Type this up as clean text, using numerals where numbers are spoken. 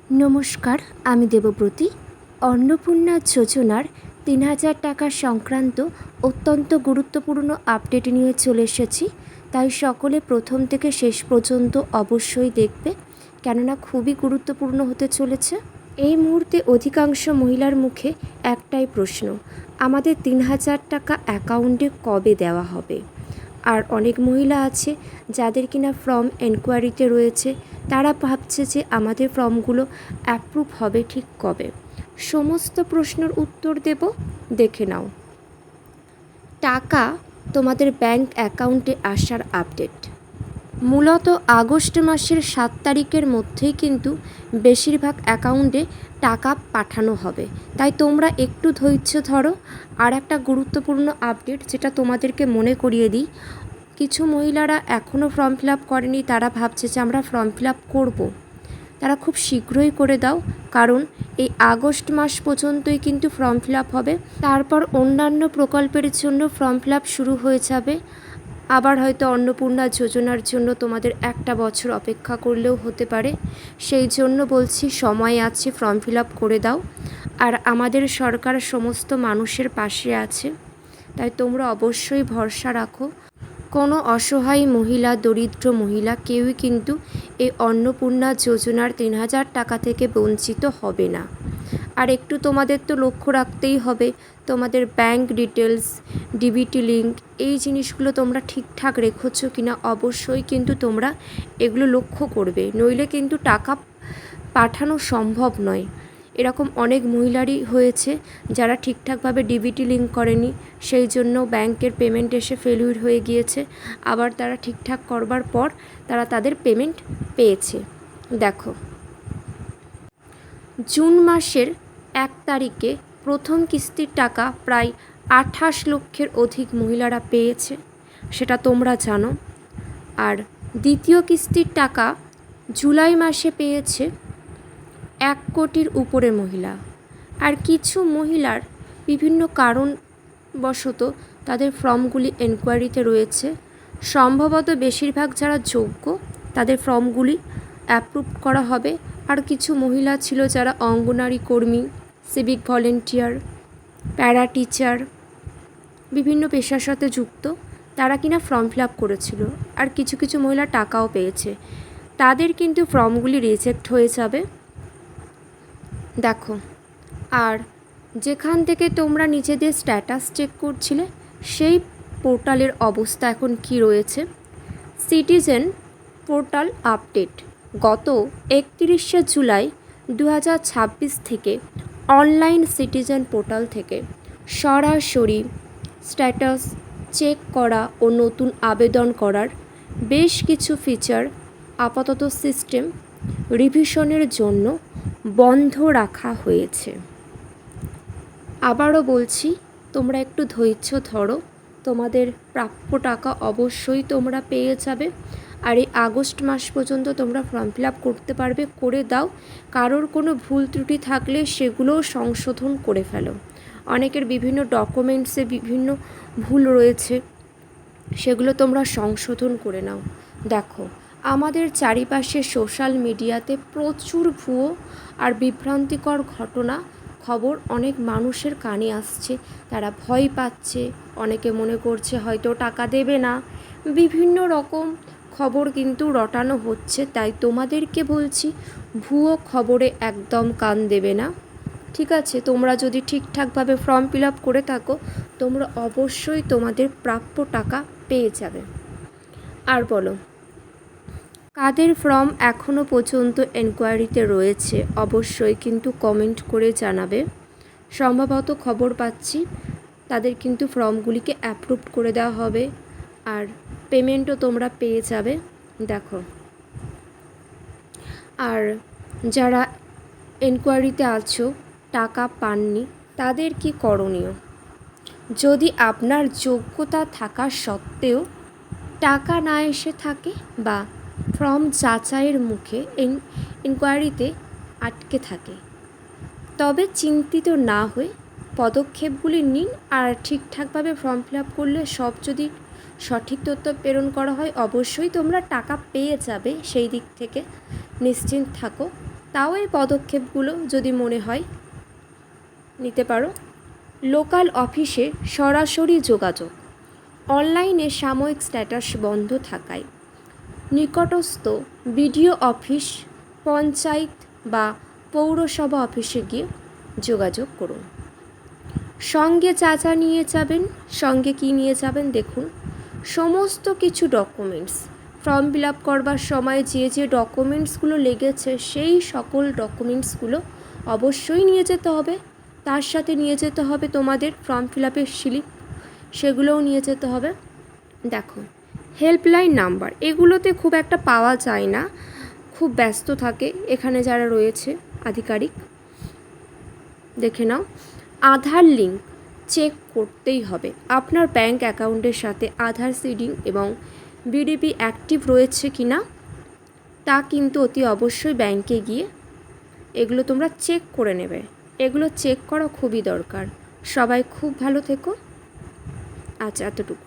নমস্কার, আমি দেবব্রতী। অন্নপূর্ণা যোজনার ৩,০০০ টাকা সংক্রান্ত অত্যন্ত গুরুত্বপূর্ণ আপডেট নিয়ে চলে এসেছি। তাই সকলে প্রথম থেকে শেষ পর্যন্ত অবশ্যই দেখবে, কেননা খুবই গুরুত্বপূর্ণ হতে চলেছে। এই মুহূর্তে অধিকাংশ মহিলার মুখে একটাই প্রশ্ন, আমাদের ৩,০০০ টাকা অ্যাকাউন্টে কবে দেওয়া হবে? আর অনেক মহিলা আছে যাদের কিনা ফর্ম এনকোয়ারিতে রয়েছে, তারা ভাবছে যে আমাদের ফর্মগুলো অ্যাপ্রুভ হবে ঠিক কবে। সমস্ত প্রশ্নের উত্তর দেব, দেখে নাও। টাকা তোমাদের ব্যাংক অ্যাকাউন্টে আসার আপডেট মূলত আগস্ট মাসের 7 তারিখের মধ্যেই কিন্তু বেশিরভাগ অ্যাকাউন্টে টাকা পাঠানো হবে। তাই তোমরা একটু ধৈর্য ধরো। আর একটা গুরুত্বপূর্ণ আপডেট যেটা তোমাদেরকে মনে করিয়ে দিই, কিছু মহিলারা এখনও ফর্ম ফিল আপ করেনি, তারা ভাবছে যে আমরা ফর্ম ফিল আপ করবো। তারা খুব শীঘ্রই করে দাও, কারণ এই আগস্ট মাস পর্যন্তই কিন্তু ফর্ম ফিল আপ হবে। তারপর অন্যান্য প্রকল্পের জন্য ফর্ম ফিল আপ শুরু হয়ে যাবে। আবার হয়তো অন্নপূর্ণা যোজনার জন্য তোমাদের 1 বছর অপেক্ষা করলেও হতে পারে। সেই জন্য বলছি, সময় আছে, ফর্ম ফিল আপ করে দাও। আর আমাদের সরকার সমস্ত মানুষের পাশে আছে, তাই তোমরা অবশ্যই ভরসা রাখো। কোনো অসহায় মহিলা, দরিদ্র মহিলা কেউই কিন্তু এই অন্নপূর্ণা যোজনার 3,000 টাকা থেকে বঞ্চিত হবে না। আর একটু তোমাদের তো লক্ষ্য রাখতেই হবে, তোমাদের ব্যাংক ডিটেলস, ডিবিটি লিঙ্ক, এই জিনিসগুলো তোমরা ঠিকঠাক রেখেছো কিনা অবশ্যই কিন্তু তোমরা এগুলো লক্ষ্য করবে, নইলে কিন্তু টাকা পাঠানো সম্ভব নয়। এরকম অনেক মহিলারই হয়েছে যারা ঠিকঠাকভাবে ডিবিটি লিঙ্ক করেনি, সেই জন্য ব্যাংকের পেমেন্ট এসে ফেলিউর হয়ে গিয়েছে। আবার তারা ঠিকঠাক করবার পর তারা তাদের পেমেন্ট পেয়েছে। দেখো, জুন মাসের 1 তারিখে প্রথম কিস্তির টাকা প্রায় 28 লক্ষের অধিক মহিলারা পেয়েছে, সেটা তোমরা জানো। আর দ্বিতীয় কিস্তির টাকা জুলাই মাসে পেয়েছে 1 কোটির উপরে মহিলা। আর কিছু মহিলার বিভিন্ন কারণবশত তাদের ফর্মগুলি এনকোয়ারিতে রয়েছে। সম্ভবত বেশিরভাগ যারা যোগ্য তাদের ফর্মগুলি অ্যাপ্রুভ করা হবে। আর কিছু মহিলা ছিল যারা অঙ্গনারী কর্মী, সিভিক ভলেন্টিয়ার, প্যারা টিচার, বিভিন্ন পেশার সাথে যুক্ত, তারা কিনা ফর্ম ফিল আপ করেছিল। আর কিছু কিছু মহিলা টাকাও পেয়েছে, তাদের কিন্তু ফর্মগুলি রিজেক্ট হয়ে যাবে। দেখো, আর যেখান থেকে তোমরা নিজেদের স্ট্যাটাস চেক করছিলে সেই পোর্টালের অবস্থা এখন কি রয়েছে। সিটিজেন পোর্টাল আপডেট গত 31শে জুলাই 2026 থেকে অনলাইন সিটিজেন পোর্টাল থেকে সরাসরি স্ট্যাটাস চেক করা ও নতুন আবেদন করার বেশ কিছু ফিচার আপাতত সিস্টেম রিভিশনের জন্য বন্ধ রাখা হয়েছে। আবারও বলছি, তোমরা একটু ধৈর্য ধরো, তোমাদের প্রাপ্য টাকা অবশ্যই তোমরা পেয়ে যাবে। আর এই আগস্ট মাস পর্যন্ত তোমরা ফর্ম ফিল আপ করতে পারবে, করে দাও। কারোর কোনো ভুল ত্রুটি থাকলে সেগুলোও সংশোধন করে ফেলো। অনেকের বিভিন্ন ডকুমেন্টসে বিভিন্ন ভুল রয়েছে, সেগুলো তোমরা সংশোধন করে নাও। দেখো, আমাদের চারিপাশে সোশ্যাল মিডিয়াতে প্রচুর ভুয়ো আর বিভ্রান্তিকর খবর অনেক মানুষের কানে আসছে। তারা ভয় পাচ্ছে, অনেকে মনে করছে হয়তো টাকা দেবে না, বিভিন্ন রকম খবর কিন্তু রটানো হচ্ছে। তাই তোমাদেরকে বলছি, ভুয়ো খবরে একদম কান দেবে না, ঠিক আছে? তোমরা যদি ঠিকঠাকভাবে ফর্ম ফিল আপ করে থাকো, তোমরা অবশ্যই তোমাদের প্রাপ্য টাকা পেয়ে যাবে। আর বলো, কাদের ফর্ম এখনও পর্যন্ত এনকোয়ারিতে রয়েছে অবশ্যই কিন্তু কমেন্ট করে জানাবে। সম্ভবত খবর পাচ্ছি তাদের কিন্তু ফর্মগুলিকে অ্যাপ্রুভ করে দেওয়া হবে, আর পেমেন্টও তোমরা পেয়ে যাবে। দেখো, আর যারা এনকোয়ারিতে আছো, টাকা পাননি, তাদের কি করণীয়? যদি আপনার যোগ্যতা থাকা সত্ত্বেও টাকা না এসে থাকে বা ফর্ম যাচাইয়ের মুখে ইনকোয়ারিতে আটকে থাকে, তবে চিন্তিত না হয়ে পদক্ষেপগুলি নিন। আর ঠিকঠাকভাবে ফর্ম ফিল আপ করলে, সব যদি সঠিক তথ্য প্রেরণ করা হয়, অবশ্যই তোমরা টাকা পেয়ে যাবে। সেই দিক থেকে নিশ্চিন্ত থাকো। তাও এই পদক্ষেপগুলো যদি মনে হয় নিতে পারো। লোকাল অফিসে সরাসরি যোগাযোগ, অনলাইনে সাময়িক স্ট্যাটাস বন্ধ থাকায় নিকটস্থ বিডিও অফিস, পঞ্চায়েত বা পৌরসভা অফিসে গিয়ে যোগাযোগ করুন। সঙ্গে যা নিয়ে যাবেন, সঙ্গে কি নিয়ে যাবেন দেখুন, সমস্ত কিছু ডকুমেন্টস, ফর্ম ফিল আপ করবার সময় যে ডকুমেন্টসগুলো লেগেছে সেই সকল ডকুমেন্টসগুলো অবশ্যই নিয়ে যেতে হবে। তার সাথে নিয়ে যেতে হবে তোমাদের ফর্ম ফিল আপের স্লিপ, সেগুলোও নিয়ে যেতে হবে। দেখো, হেল্পলাইন নাম্বার এগুলোতে খুব একটা পাওয়া যায় না, খুব ব্যস্ত থাকে এখানে যারা রয়েছে আধিকারিক। দেখে নাও, আধার লিঙ্ক চেক করতেই হবে, আপনার ব্যাংক অ্যাকাউন্টের সাথে আধার সিডিং এবং বিডিপি অ্যাক্টিভ রয়েছে কি না তা কিন্তু অতি অবশ্যই ব্যাংকে গিয়ে এগুলো তোমরা চেক করে নেবে। এগুলো চেক করা খুবই দরকার। সবাই খুব ভালো থেকো। আচ্ছা, এতটুকু।